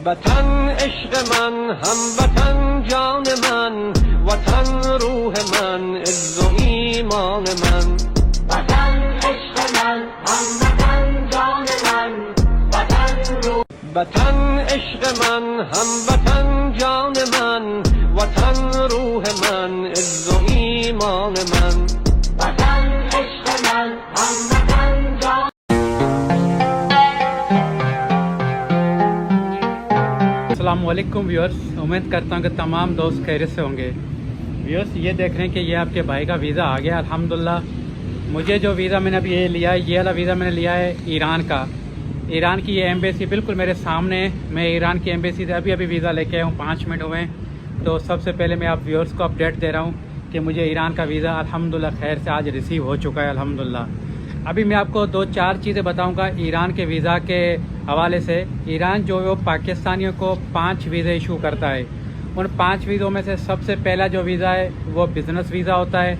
वतन इश्क मन हम वतन जान मन वतन रूह मन इज्जो ईमान मन वतन इश्क मन हम वतन जान मन वतन रूह वतन इश्क मन हम वतन जान मन वतन रूह मन इज्जो ईमान मन वतन इश्क मन हम वतन जान। अस्सलामुअलैकुम व्यूअर्स, उम्मीद करता हूँ कि तमाम दोस्त खैरियत से होंगे। व्यूअर्स, ये देख रहे हैं कि ये आपके भाई का वीज़ा आ गया अल्हम्दुलिल्लाह। मुझे जो वीज़ा मैंने अभी ये लिया है, ये वाला वीज़ा मैंने लिया है ईरान का। ईरान की ये एम्बेसी बिल्कुल मेरे सामने है। मैं ईरान की एम्बेसी से अभी वीज़ा लेके आया हूँ, 5 मिनट हुए हैं। तो सबसे पहले मैं आप व्यूअर्स को अपडेट दे रहा हूँ कि मुझे ईरान का वीज़ा अल्हम्दुलिल्लाह खैर से आज रिसीव हो चुका है अल्हम्दुलिल्लाह। अभी मैं आपको 2-4 चीज़ें बताऊंगा ईरान के वीज़ा के हवाले से। ईरान जो है वो पाकिस्तानियों को 5 वीज़े इशू करता है। उन 5 वीज़ों में से सबसे पहला जो वीज़ा है वो बिज़नेस वीज़ा होता है।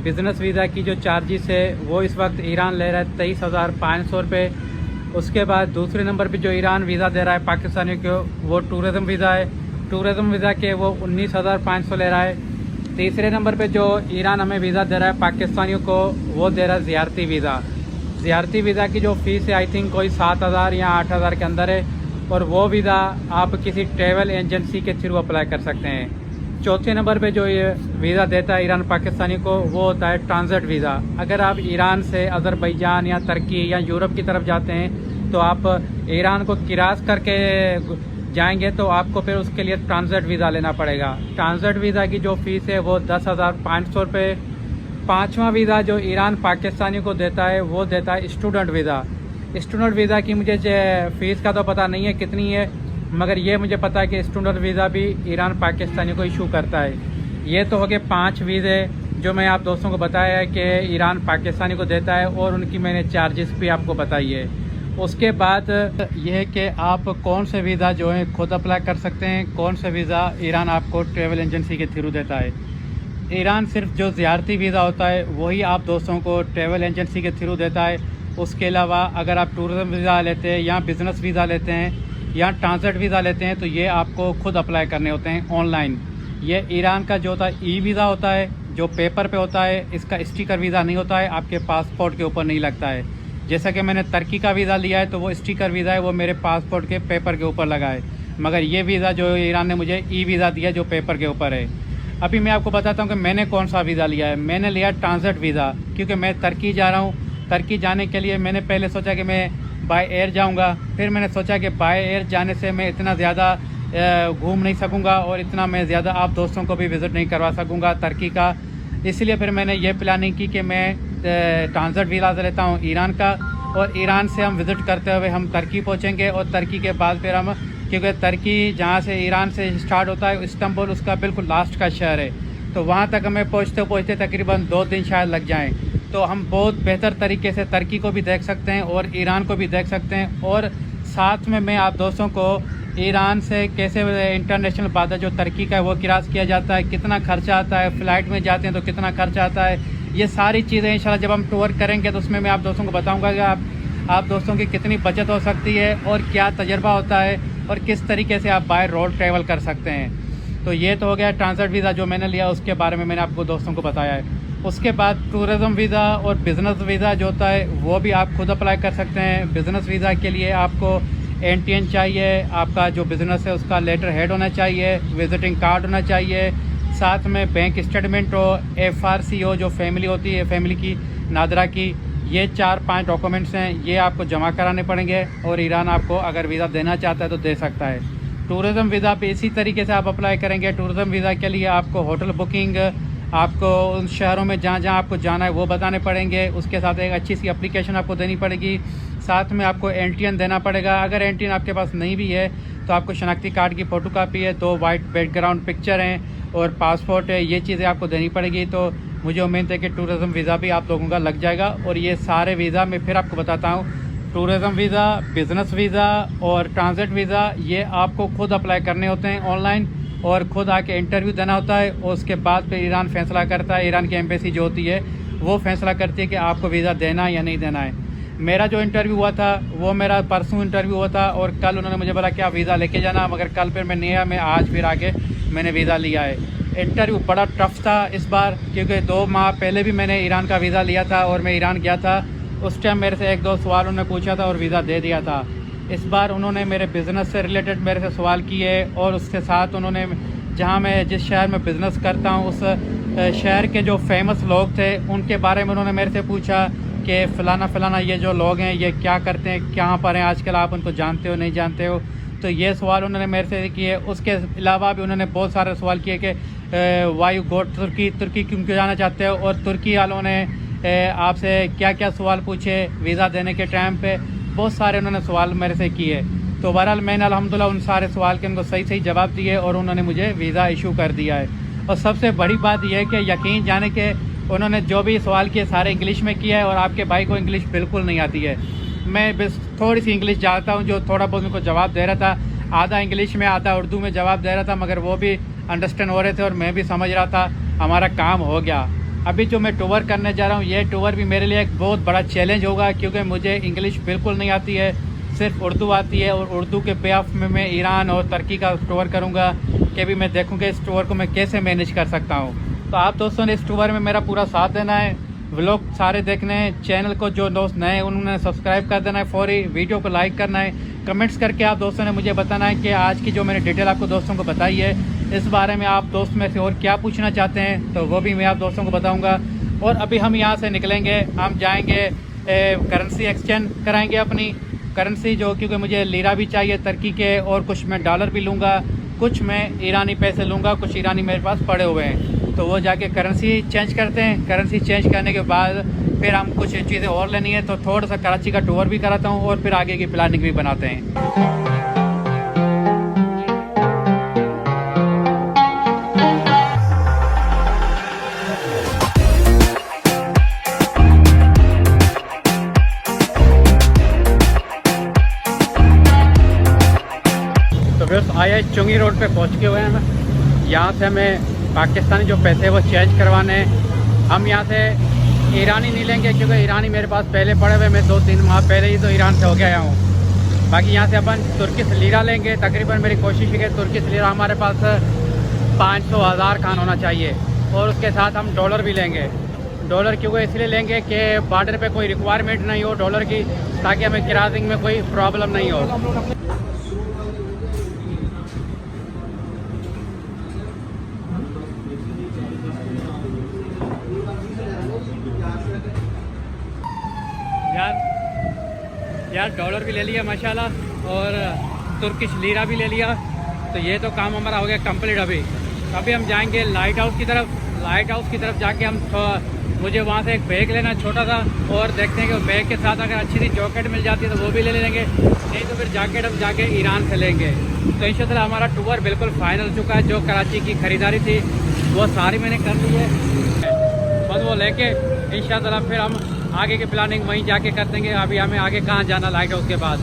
बिज़नेस वीज़ा की जो चार्जेस है वो इस वक्त ईरान ले रहा है 23,500 रुपये। उसके बाद दूसरे नंबर पे जो ईरान वीज़ा दे रहा है पाकिस्तानियों को वो टूरिज़म वीज़ा है। टूरिज़म वीज़ा के वो 19,500 ले रहा है। तीसरे नंबर पे जो ईरान हमें वीज़ा दे रहा है पाकिस्तानियों को वो दे रहा है ज़ियारती वीज़ा। ज़ियारती वीज़ा की जो फ़ीस है आई थिंक कोई 7,000 या 8,000 के अंदर है, और वो वीज़ा आप किसी ट्रैवल एजेंसी के थ्रू अप्लाई कर सकते हैं। चौथे नंबर पे जो ये वीज़ा देता है ईरान पाकिस्तानी को वो होता है ट्रांजिट वीज़ा। अगर आप ईरान से अज़रबैजान या तुर्की या यूरोप की तरफ जाते हैं तो आप ईरान को किरास करके जाएंगे तो आपको फिर उसके लिए ट्रांजिट वीज़ा लेना पड़ेगा। ट्रांजिट वीज़ा की जो फ़ीस है वो 10,500 रुपये। 5वां वीज़ा जो ईरान पाकिस्तानी को देता है वो देता है स्टूडेंट वीज़ा। स्टूडेंट वीज़ा की मुझे फ़ीस का तो पता नहीं है कितनी है, मगर ये मुझे पता है कि स्टूडेंट वीज़ा भी ईरान पाकिस्तानी को इशू करता है। ये तो हो गए 5 वीज़े जो मैं आप दोस्तों को बताया है कि ईरान पाकिस्तानी को देता है, और उनकी मैंने चार्जेस भी आपको बताई है। उसके बाद यह है कि आप कौन से वीज़ा जो है खुद अप्लाई कर सकते हैं, कौन से वीज़ा ईरान आपको ट्रैवल एजेंसी के थ्रू देता है। ईरान सिर्फ जो ज़ियारती वीज़ा होता है वही आप दोस्तों को ट्रैवल एजेंसी के थ्रू देता है। उसके अलावा अगर आप टूरिज़म वीज़ा लेते हैं या बिज़नेस वीज़ा लेते हैं या ट्रांजिट वीज़ा लेते हैं तो ये आपको खुद अप्लाई करने होते हैं ऑनलाइन। ये ईरान का जो होता है ई वीज़ा होता है जो पेपर पे होता है, इसका स्टिकर वीज़ा नहीं होता है, आपके पासपोर्ट के ऊपर नहीं लगता है। जैसा कि मैंने तुर्की का वीज़ा लिया है तो वो स्टिकर वीज़ा है, वो मेरे पासपोर्ट के पेपर के ऊपर लगा है, मगर ये वीज़ा जो ईरान ने मुझे ई वीज़ा दिया जो पेपर के ऊपर है। अभी मैं आपको बताता हूँ कि मैंने कौन सा वीज़ा लिया है। मैंने लिया ट्रांजिट वीज़ा, क्योंकि मैं तुर्की जा रहा हूँ। तुर्की जाने के लिए मैंने पहले सोचा कि मैं बाय एयर जाऊँगा, फिर मैंने सोचा कि बाय एयर जाने से मैं इतना ज़्यादा घूम नहीं सकूँगा और इतना मैं ज़्यादा आप दोस्तों को भी विज़िट नहीं करवा सकूँगा तुर्की का। इसलिए फिर मैंने ये प्लानिंग की कि मैं ट्रांजिट वीज़ा लेता हूँ ईरान का, और ईरान से हम विज़िट करते हुए हम तुर्की पहुँचेंगे, और तुर्की के बाद फिर हम, क्योंकि तुर्की जहाँ से ईरान से स्टार्ट होता है इस्तांबुल उसका बिल्कुल लास्ट का शहर है, तो वहाँ तक हमें पहुँचते तकरीबन 2 दिन शायद लग जाएँ। तो हम बहुत बेहतर तरीके से तुर्की को भी देख सकते हैं और ईरान को भी देख सकते हैं, और साथ में मैं आप दोस्तों को ईरान से कैसे इंटरनेशनल बाजार जो तुर्की का है वो किरास किया जाता है, कितना खर्चा आता है, फ़्लाइट में जाते हैं तो कितना खर्चा आता है, ये सारी चीज़ें इंशाल्लाह जब हम टूर करेंगे तो उसमें मैं आप दोस्तों को बताऊंगा कि आप दोस्तों की कितनी बचत हो सकती है और क्या तजर्बा होता है और किस तरीके से आप बाय रोड ट्रैवल कर सकते हैं। तो ये तो हो गया ट्रांजिट वीज़ा जो मैंने लिया, उसके बारे में मैंने आपको दोस्तों को बताया है। उसके बाद टूरिज़म वीज़ा और बिज़नेस वीज़ा जो होता है वो भी आप खुद अप्लाई कर सकते हैं। बिज़नेस वीज़ा के लिए आपको NTN चाहिए, आपका जो बिज़नेस है उसका लेटर हेड होना चाहिए, विजिटिंग कार्ड होना चाहिए, साथ में बैंक स्टेटमेंट हो, FRC हो जो फैमिली होती है, फैमिली की नादरा की। ये 4-5 डॉक्यूमेंट्स हैं, ये आपको जमा कराने पड़ेंगे, और ईरान आपको अगर वीज़ा देना चाहता है तो दे सकता है। टूरिज़म वीज़ा पे इसी तरीके से आप अप्लाई करेंगे। टूरिज़म वीज़ा के लिए आपको होटल बुकिंग, आपको उन शहरों में जहाँ जहाँ आपको जाना है वो बताने पड़ेंगे। उसके साथ एक अच्छी सी एप्लीकेशन आपको देनी पड़ेगी, साथ में आपको NTN देना पड़ेगा। अगर NTN आपके पास नहीं भी है तो आपको शनाख्ती कार्ड की फ़ोटोकॉपी है, 2 वाइट बैकग्राउंड पिक्चर हैं और पासपोर्ट है, ये चीज़ें आपको देनी पड़ेगी। तो मुझे उम्मीद है कि टूरिज़म वीज़ा भी आप लोगों का लग जाएगा। और ये सारे वीज़ा मैं फिर आपको बताता हूँ, टूरिज़म वीज़ा, बिज़नेस वीज़ा और ट्रांजिट वीज़ा ये आपको खुद अप्लाई करने होते हैं ऑनलाइन, और ख़ुद आके इंटरव्यू देना होता है, और उसके बाद फिर ईरान फैसला करता है। ईरान की एम्बेसी जो होती है वो फैसला करती है कि आपको वीज़ा देना या नहीं देना है। मेरा जो इंटरव्यू हुआ था वो मेरा परसों इंटरव्यू हुआ था और कल उन्होंने मुझे बोला कि आप वीज़ा लेके जाना, मगर कल फिर मैं नहीं आया, मैं आज फिर आके मैंने वीज़ा लिया है। इंटरव्यू बड़ा टफ था इस बार, क्योंकि 2 माह पहले भी मैंने ईरान का वीज़ा लिया था और मैं ईरान गया था। उस टाइम मेरे से 1-2 सवाल उन्होंने पूछा था और वीज़ा दे दिया था। इस बार उन्होंने मेरे बिज़नेस से रिलेटेड मेरे से सवाल किए और उसके साथ उन्होंने जहाँ मैं जिस शहर में बिज़नेस करता हूँ उस शहर के जो फेमस लोग थे उनके बारे में उन्होंने मेरे से पूछा कि फ़लाना ये जो लोग हैं ये क्या करते हैं, कहाँ पर हैं आजकल, आप उनको जानते हो नहीं जानते हो। तो ये सवाल उन्होंने मेरे से किए। उसके अलावा भी उन्होंने बहुत सारे सवाल किए कि वाई गो तुर्की क्यों जाना चाहते हो, और तुर्की वालों ने आपसे क्या क्या सवाल पूछे वीज़ा देने के टाइम पे। बहुत सारे उन्होंने सवाल मेरे से किए। तो बहरहाल मैंने अल्हम्दुलिल्लाह उन सारे सवाल के उनको सही जवाब दिए और उन्होंने मुझे वीज़ा इशू कर दिया है। और सबसे बड़ी बात यह है कि यकीन जाने के उन्होंने जो भी सवाल किए सारे इंग्लिश में किया है और आपके भाई को इंग्लिश बिल्कुल नहीं आती है। मैं बस थोड़ी सी इंग्लिश जानता हूँ, जो थोड़ा बहुत उनको जवाब दे रहा था, आधा इंग्लिश में आधा उर्दू में जवाब दे रहा था, मगर वो भी अंडरस्टैंड हो रहे थे और मैं भी समझ रहा था। हमारा काम हो गया। अभी जो मैं टूर करने जा रहा हूँ ये टूर भी मेरे लिए एक बहुत बड़ा चैलेंज होगा, क्योंकि मुझे इंग्लिश बिल्कुल नहीं आती है, सिर्फ उर्दू आती है। और उर्दू के पे ऑफ में मैं ईरान और तुर्की का टूर करूँगा कि भी मैं देखूँगा इस टूर को मैं कैसे मैनेज कर सकता हूँ। तो आप दोस्तों ने इस टूर में मेरा पूरा साथ देना है, व्लॉग सारे देखने हैं। चैनल को जो दोस्त नए हैं उन्होंने सब्सक्राइब कर देना है फौरी, वीडियो को लाइक करना है, कमेंट्स करके आप दोस्तों ने मुझे बताना है कि आज की जो मैंने डिटेल आपको दोस्तों को बताई है इस बारे में आप दोस्त में से और क्या पूछना चाहते हैं, तो वो भी मैं आप दोस्तों को बताऊँगा। और अभी हम यहाँ से निकलेंगे, हम जाएँगे करेंसी एक्सचेंज कराएँगे अपनी करेंसी, जो क्योंकि मुझे लीरा भी चाहिए तुर्की के, और कुछ मैं डॉलर भी लूँगा, कुछ मैं ईरानी पैसे लूँगा, कुछ ईरानी मेरे पास पड़े हुए हैं। तो वो जाके करेंसी चेंज करते हैं। करेंसी चेंज करने के बाद फिर हम कुछ चीज़ें और लेनी है, तो थोड़ा सा कराची का टूर भी कराता हूँ और फिर आगे की प्लानिंग भी बनाते हैं। तो फिर आया चुंगी रोड पे पहुँच के हुए हैं हम। यहाँ से हमें पाकिस्तानी जो पैसे वो चेंज करवाने हैं। हम यहाँ से ईरानी नहीं लेंगे, क्योंकि ईरानी मेरे पास पहले पड़े हुए, मैं 2-3 माह पहले ही तो ईरान से हो गया आया हूँ। बाकी यहाँ से अपन तुर्किश लीरा लेंगे। तकरीबन मेरी कोशिश है कि तुर्किश लीरा हमारे पास 500-1000 खान होना चाहिए, और उसके साथ हम डॉलर भी लेंगे। डॉलर क्योंकि इसलिए लेंगे कि बॉर्डर पे कोई रिक्वायरमेंट नहीं हो डॉलर की, ताकि हमें क्रॉसिंग में कोई प्रॉब्लम नहीं हो। यार डॉलर भी ले लिया माशाल्लाह, और तुर्किश लीरा भी ले लिया। तो ये तो काम हमारा हो गया कंप्लीट। अभी हम जाएंगे लाइट हाउस की तरफ। लाइट हाउस की तरफ जाके हम मुझे वहाँ से एक बैग लेना छोटा सा, और देखते हैं कि बैग के साथ अगर अच्छी सी जैकेट मिल जाती है तो वो भी ले लेंगे, नहीं तो फिर जैकेट हम जाके ईरान से लेंगे। तो इंशाल्लाह हमारा टूर बिल्कुल फाइनल चुका है। जो कराची की ख़रीदारी थी वो सारी मैंने कर ली है, बस वो लेके इंशाल्लाह फिर हम आगे की प्लानिंग वहीं जाके कर देंगे। अभी हमें आगे कहाँ जाना लाइट हाउस के बाद।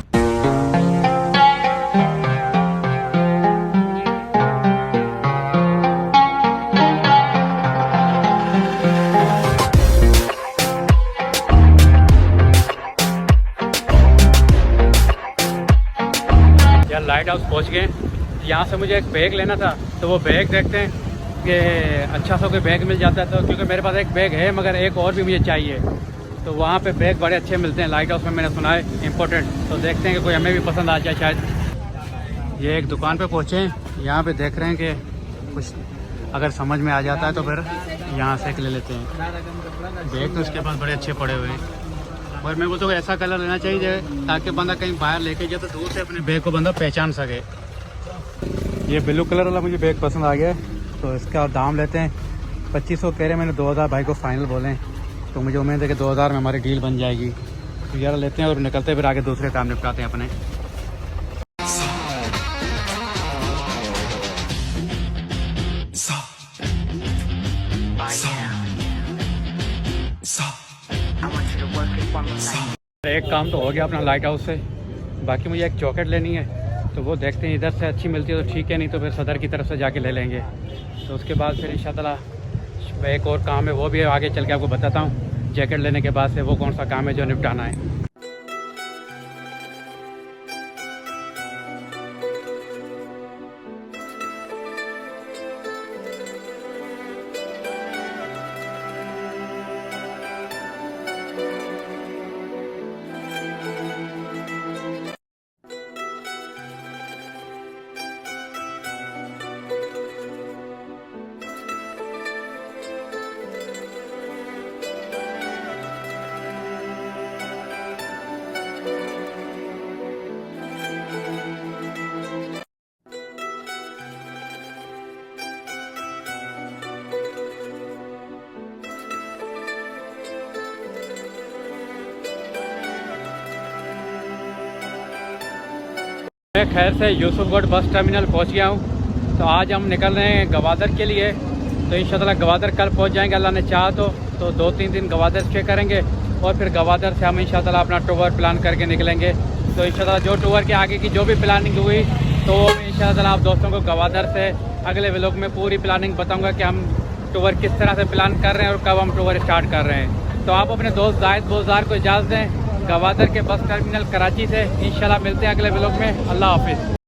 यार लाइट हाउस पहुँच गए। यहाँ से मुझे एक बैग लेना था, तो वो बैग देखते हैं कि अच्छा सा कोई बैग मिल जाता है, तो क्योंकि मेरे पास एक बैग है मगर एक और भी मुझे चाहिए। तो वहाँ पे बैग बड़े अच्छे मिलते हैं लाइट हाउस में, मैंने सुना है इम्पोर्टेंट। तो देखते हैं कि कोई हमें भी पसंद आ जाए शायद। ये एक दुकान पे पहुँचे हैं, यहाँ पे देख रहे हैं कि कुछ अगर समझ में आ जाता है तो फिर यहाँ से एक ले लेते हैं। बैग तो इसके पास बड़े अच्छे पड़े हुए हैं, और मैं बोलता हूँ ऐसा कलर लेना चाहिए ताकि बंदा कहीं बाहर लेके जाए तो दूर से अपने बैग को बंदा पहचान सके। ये ब्लू कलर वाला मुझे बैग पसंद आ गया है, तो इसका दाम लेते हैं 2500 कह रहे। मैंने 2000 भाई को फाइनल बोले, तो मुझे उम्मीद है कि 2000 में हमारी डील बन जाएगी। तो यार लेते हैं और निकलते फिर आगे दूसरे काम निपटाते हैं अपने। एक काम तो हो गया अपना लाइट हाउस से, बाकी मुझे एक जैकेट लेनी है, तो वो देखते हैं इधर से अच्छी मिलती है तो ठीक है, नहीं तो फिर सदर की तरफ से जाके ले लेंगे। तो उसके बाद फिर इंशाल्लाह एक और काम है, वो भी आगे चल के आपको बताता हूँ। जैकेट लेने के बाद से वो कौन सा काम है जो निपटाना है। मैं खैर से यूसुफगढ़ बस टर्मिनल पहुंच गया हूं। तो आज हम निकल रहे हैं गवादर के लिए। तो इंशाल्लाह गवादर कल पहुंच जाएंगे अल्लाह ने चाहा तो 2-3 दिन गवादर स्टे करेंगे और फिर गवादर से हम इंशाल्लाह अपना टूर प्लान करके निकलेंगे। तो इंशाल्लाह जो टूर के आगे की जो भी प्लानिंग हुई तो इंशाल्लाह आप दोस्तों को गवादर से अगले व्लॉग में पूरी प्लानिंग बताऊँगा कि हम टूर किस तरह से प्लान कर रहे हैं और कब हम टूर स्टार्ट कर रहे हैं। तो आप अपने दोस्त जाहिद बोजार को इजाज़त दें गवादर के बस टर्मिनल कराची से। इंशाल्लाह मिलते हैं अगले व्लॉग में। अल्लाह हाफिज़।